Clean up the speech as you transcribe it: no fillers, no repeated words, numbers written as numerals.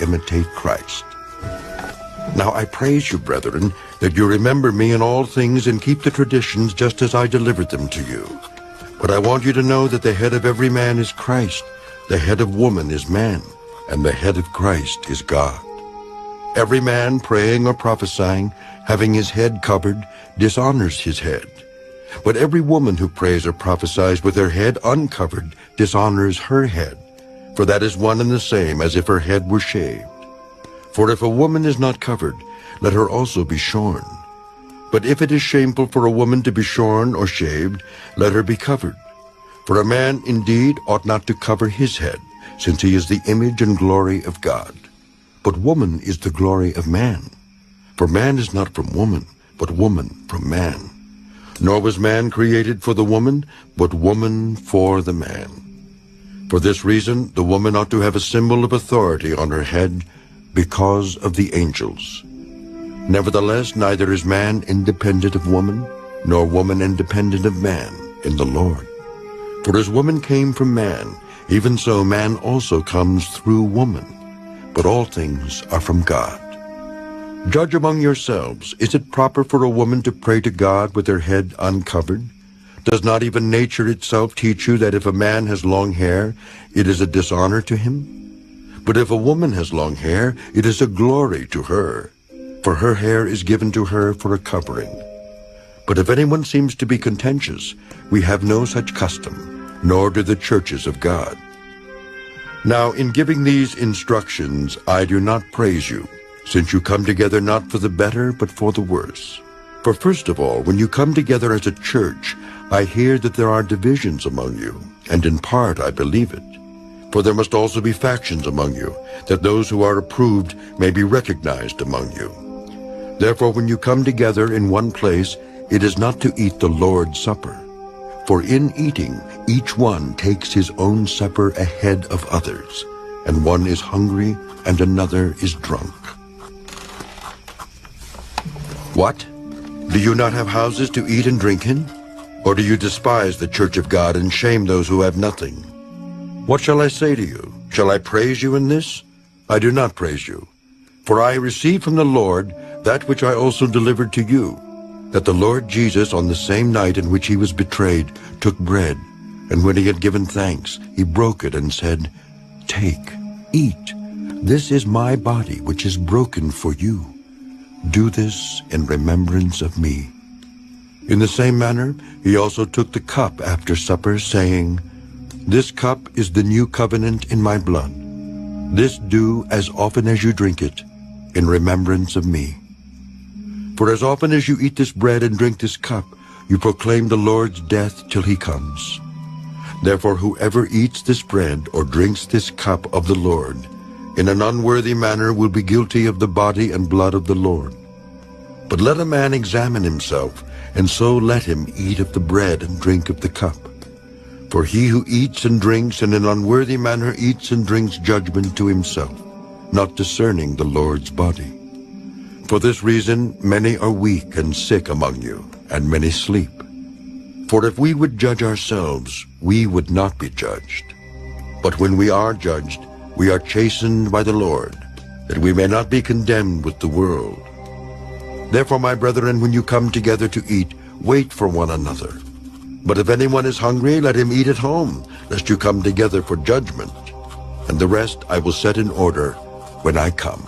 imitate Christ. Now I praise you, brethren, that you remember me in all things and keep the traditions just as I delivered them to you. But I want you to know that the head of every man is Christ, the head of woman is man, and the head of Christ is God. Every man praying or prophesying, having his head covered, dishonors his head. But every woman who prays or prophesies with her head uncovered dishonors her head, for that is one and the same as if her head were shaved. For if a woman is not covered, let her also be shorn. But if it is shameful for a woman to be shorn or shaved, let her be covered. For a man indeed ought not to cover his head, since he is the image and glory of God. But woman is the glory of man. For man is not from woman, but woman from man. Nor was man created for the woman, but woman for the man. For this reason, the woman ought to have a symbol of authority on her head, because of the angels. Nevertheless, neither is man independent of woman, nor woman independent of man in the Lord. For as woman came from man, even so man also comes through woman. But all things are from God. Judge among yourselves, is it proper for a woman to pray to God with her head uncovered? Does not even nature itself teach you that if a man has long hair, it is a dishonor to him? But if a woman has long hair, it is a glory to her, for her hair is given to her for a covering. But if anyone seems to be contentious, we have no such custom, nor do the churches of God. Now, in giving these instructions, I do not praise you, since you come together not for the better, but for the worse. For first of all, when you come together as a church, I hear that there are divisions among you, and in part I believe it. For there must also be factions among you, that those who are approved may be recognized among you. Therefore, when you come together in one place, it is not to eat the Lord's Supper. For in eating, each one takes his own supper ahead of others, and one is hungry and another is drunk. What? Do you not have houses to eat and drink in? Or do you despise the church of God and shame those who have nothing? What shall I say to you? Shall I praise you in this? I do not praise you. For I received from the Lord that which I also delivered to you, that the Lord Jesus, on the same night in which he was betrayed, took bread, and when he had given thanks, he broke it and said, "Take, eat. This is my body, which is broken for you. Do this in remembrance of me." In the same manner, he also took the cup after supper, saying, "This cup is the new covenant in my blood. This do as often as you drink it, in remembrance of me. For as often as you eat this bread and drink this cup, you proclaim the Lord's death till he comes. Therefore whoever eats this bread or drinks this cup of the Lord in an unworthy manner will be guilty of the body and blood of the Lord. But let a man examine himself, and so let him eat of the bread and drink of the cup. For he who eats and drinks in an unworthy manner eats and drinks judgment to himself, not discerning the Lord's body. For this reason many are weak and sick among you, and many sleep. For if we would judge ourselves, we would not be judged. But when we are judged, we are chastened by the Lord, that we may not be condemned with the world. Therefore, my brethren, when you come together to eat, wait for one another. But if anyone is hungry, let him eat at home, lest you come together for judgment. And the rest I will set in order when I come.